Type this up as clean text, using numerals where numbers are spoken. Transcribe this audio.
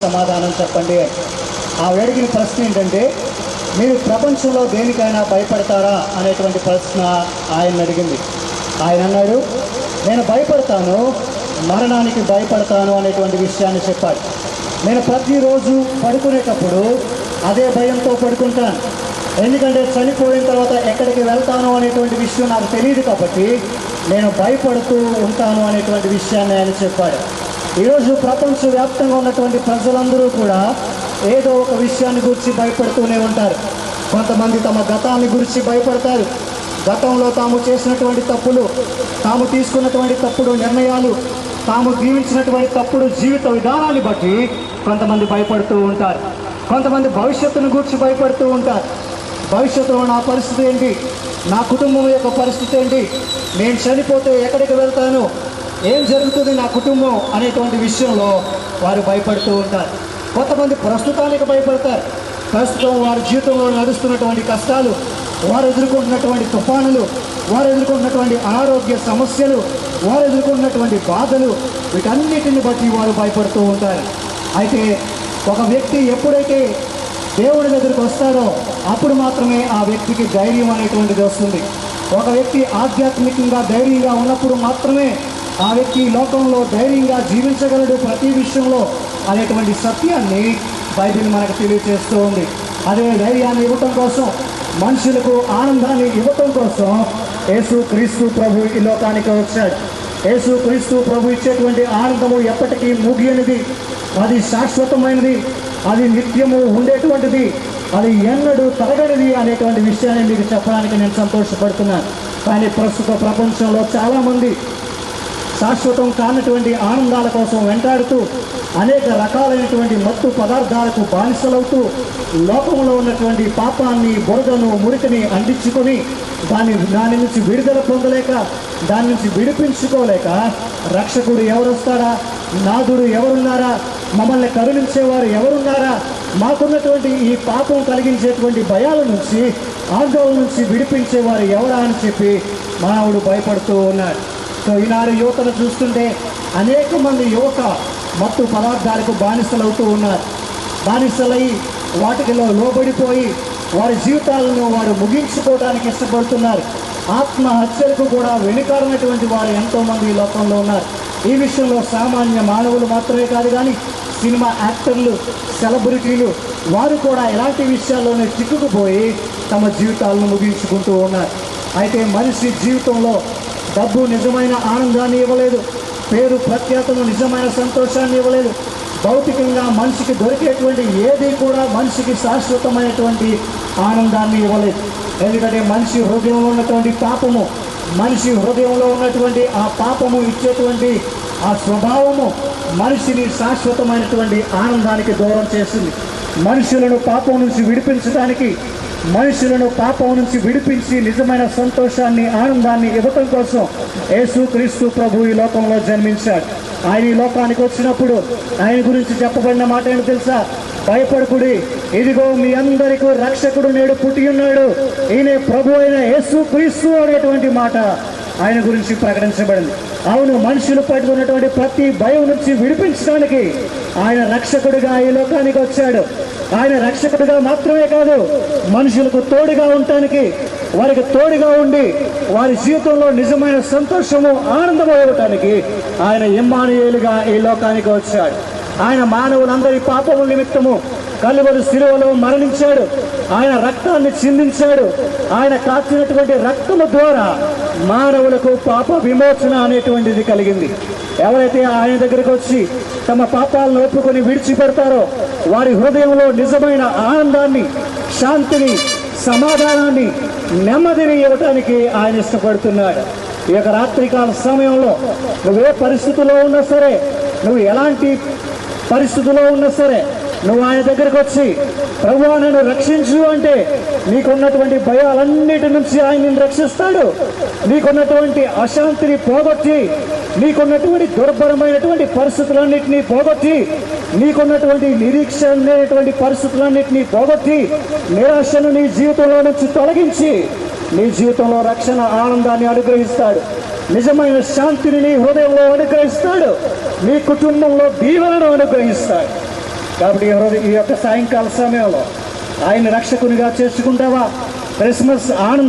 సమాధానం చెప్పండి. ఆ అడిగిన ప్రశ్న ఏంటంటే, మీరు ప్రపంచంలో దేనికైనా భయపడతారా అనేటువంటి ప్రశ్న ఆయన అడిగింది. ఆయన అన్నాడు, నేను భయపడతాను, మరణానికి భయపడతాను అనేటువంటి విషయాన్ని చెప్పాడు. నేను ప్రతిరోజు పడుకునేటప్పుడు అదే భయంతో పడుకుంటాను. ఎందుకంటే చనిపోయిన తర్వాత ఎక్కడికి వెళ్తాను అనేటువంటి విషయం నాకు తెలియదు కాబట్టి నేను భయపడుతూ ఉంటాను అనేటువంటి విషయాన్ని ఆయన చెప్పాడు. ఈరోజు ప్రపంచవ్యాప్తంగా ఉన్నటువంటి ప్రజలందరూ కూడా ఏదో ఒక విషయాన్ని గురించి భయపడుతూనే ఉంటారు. కొంతమంది తమ గతాన్ని గురించి భయపడతారు. గతంలో తాము చేసినటువంటి తప్పులు, తాము తీసుకున్నటువంటి తప్పుడు నిర్ణయాలు, తాము జీవించినటువంటి తప్పుడు జీవిత విధానాన్ని బట్టి కొంతమంది భయపడుతూ ఉంటారు. కొంతమంది భవిష్యత్తును గురించి భయపడుతూ ఉంటారు. భవిష్యత్తులో నా పరిస్థితి ఏంటి, నా కుటుంబం యొక్క పరిస్థితి ఏంటి, నేను చనిపోతే ఎక్కడికి వెళ్తాను, ఏం జరుగుతుంది నా కుటుంబం అనేటువంటి విషయంలో వారు భయపడుతూ ఉంటారు. కొంతమంది ప్రస్తుతానికి భయపడతారు. ప్రస్తుతం వారి జీవితంలో నడుస్తున్నటువంటి కష్టాలు, వారు ఎదుర్కొంటున్నటువంటి తుఫానులు, వారు ఎదుర్కొంటున్నటువంటి అనారోగ్య సమస్యలు, వారు ఎదుర్కొంటున్నటువంటి బాధలు, వీటన్నిటిని బట్టి వారు భయపడుతూ ఉంటారు. అయితే ఒక వ్యక్తి ఎప్పుడైతే దేవుడి దగ్గరికి వస్తాడో అప్పుడు మాత్రమే ఆ వ్యక్తికి ధైర్యం అనేటువంటిది వస్తుంది. ఒక వ్యక్తి ఆధ్యాత్మికంగా ధైర్యంగా ఉన్నప్పుడు మాత్రమే ఆ వ్యక్తి లోకంలో ధైర్యంగా జీవించగలడు ప్రతి విషయంలో అనేటువంటి సత్యాన్ని బైబిల్ మనకు తెలియజేస్తూ ఉంది. అదే ధైర్యాన్ని ఇవ్వటం కోసం, మనుషులకు ఆనందాన్ని ఇవ్వటం కోసం యేసు క్రీస్తు ప్రభు ఈ లోకానికి వచ్చాడు. యేసు క్రీస్తు ప్రభు ఇచ్చేటువంటి ఆనందము ఎప్పటికీ ముగియనిది, అది శాశ్వతమైనది, అది నిత్యము ఉండేటువంటిది, అది ఎన్నడూ తరగనిది అనేటువంటి విషయాన్ని మీకు చెప్పడానికి నేను సంతోషపడుతున్నాను. కానీ ప్రస్తుత ప్రపంచంలో చాలామంది శాశ్వతం కానటువంటి ఆనందాల కోసం వెంటాడుతూ అనేక రకాలైనటువంటి మత్తు పదార్థాలకు బానిసలవుతూ లోకంలో ఉన్నటువంటి పాపాన్ని, బురదను, మురికిని అందించుకొని దాని నుంచి విడుదల పొందలేక, దాని నుంచి విడిపించుకోలేక రక్షకుడు ఎవరొస్తారా, నాథుడు ఎవరున్నారా, మమ్మల్ని కరుణించేవారు ఎవరున్నారా, మాకున్నటువంటి ఈ పాపం కలిగించేటువంటి భయాల నుంచి, ఆందోళన నుంచి విడిపించేవారు ఎవరా అని చెప్పి మానవుడు భయపడుతూ ఉన్నాడు. సో ఈనాడు యువతను చూస్తుంటే అనేక మంది యువత మత్తు పదార్థాలకు బానిసలవుతూ ఉన్నారు. బానిసలై వాటికిలో లోబడిపోయి వారి జీవితాలను వారు ముగించుకోవడానికి ఇష్టపడుతున్నారు. ఆత్మహత్యలకు కూడా వెనుకాడినటువంటి వారు ఎంతోమంది ఈ లోకంలో ఉన్నారు. ఈ విషయంలో సామాన్య మానవులు మాత్రమే కాదు, కానీ సినిమా యాక్టర్లు, సెలబ్రిటీలు వారు కూడా ఇలాంటి విషయాల్లోనే చిక్కుకుపోయి తమ జీవితాలను ముగించుకుంటూ ఉన్నారు. అయితే మనిషి జీవితంలో డబ్బు నిజమైన ఆనందాన్ని ఇవ్వలేదు, పేరు ప్రఖ్యాతను నిజమైన సంతోషాన్ని ఇవ్వలేదు. భౌతికంగా మనిషికి దొరికేటువంటి ఏది కూడా మనిషికి శాశ్వతమైనటువంటి ఆనందాన్ని ఇవ్వలేదు. ఎందుకంటే మనిషి హృదయంలో ఉన్నటువంటి పాపము, మనిషి హృదయంలో ఉన్నటువంటి ఆ పాపము ఇచ్చేటువంటి ఆ స్వభావము మనిషిని శాశ్వతమైనటువంటి ఆనందానికి దూరం చేస్తుంది. మనుషులను పాపం నుంచి విడిపించడానికి, మనుషులను పాపం నుంచి విడిపించి నిజమైన సంతోషాన్ని, ఆనందాన్ని ఇవ్వటం కోసం యేసు క్రీస్తు ప్రభు ఈ లోకంలో జన్మించాడు. ఆయన ఈ లోకానికి వచ్చినప్పుడు ఆయన గురించి చెప్పబడిన మాట ఏంటో తెలుసా? భయపడకుడి, ఇదిగో మీ అందరికీ రక్షకుడు నేడు పుట్టి ఉన్నాడు, ఈయనే ప్రభు అయిన యేసు క్రీస్తు అనేటువంటి మాట ఆయన గురించి ప్రకటించబడింది. అవును, మనుషులు పట్టుకున్నటువంటి ప్రతి భయం నుంచి విడిపించడానికి ఆయన రక్షకుడిగా ఈ లోకానికి వచ్చాడు. ఆయన రక్షకుడిగా మాత్రమే కాదు, మనుషులకు తోడుగా ఉండటానికి, వారికి తోడుగా ఉండి వారి జీవితంలో నిజమైన సంతోషము, ఆనందము ఇవ్వటానికి ఆయన ఇమ్మానుయేలుగా ఈ లోకానికి వచ్చాడు. ఆయన మానవులందరి పాపము నిమిత్తము కలువరి శిలువలో మరణించాడు. ఆయన రక్తాన్ని చిందించాడు. ఆయన కాచినటువంటి రక్తము ద్వారా మానవులకు పాప విమోచన అనేటువంటిది కలిగింది. ఎవరైతే ఆయన దగ్గరికి వచ్చి తమ పాపాలను ఒప్పుకొని విడిచిపెడతారో వారి హృదయంలో నిజమైన ఆనందాన్ని, శాంతిని, సమాధానాన్ని, నెమ్మదిని ఇవ్వటానికి ఆయన ఇష్టపడుతున్నాడు. ఈ యొక్క రాత్రికాల సమయంలో నువ్వే పరిస్థితుల్లో ఉన్నా సరే, నువ్వు ఎలాంటి పరిస్థితుల్లో ఉన్నా సరే, నువ్వు ఆయన దగ్గరికి వచ్చి ప్రభువా నన్ను రక్షించు అంటే నీకున్నటువంటి భయాలన్నిటి నుంచి ఆయన నిన్ను రక్షిస్తాడు. నీకున్నటువంటి అశాంతిని పోగొట్టి, నీకున్నటువంటి దుర్భరమైనటువంటి పరిస్థితులన్నింటినీ పోగొట్టి, నీకున్నటువంటి నిరీక్షణ లేనటువంటి పరిస్థితులన్నింటినీ పోగొట్టి, నిరాశను నీ జీవితంలో నుంచి తొలగించి నీ జీవితంలో రక్షణ, ఆనందాన్ని అనుగ్రహిస్తాడు. నిజమైన శాంతిని నీ హృదయంలో అనుగ్రహిస్తాడు. నీ కుటుంబంలో దీవెనను అనుగ్రహిస్తాడు. కాబట్టి ఈ యొక్క సాయంకాల సమయంలో ఆయన రక్షకునిగా చేసుకుంటావా? క్రిస్మస్ ఆనంద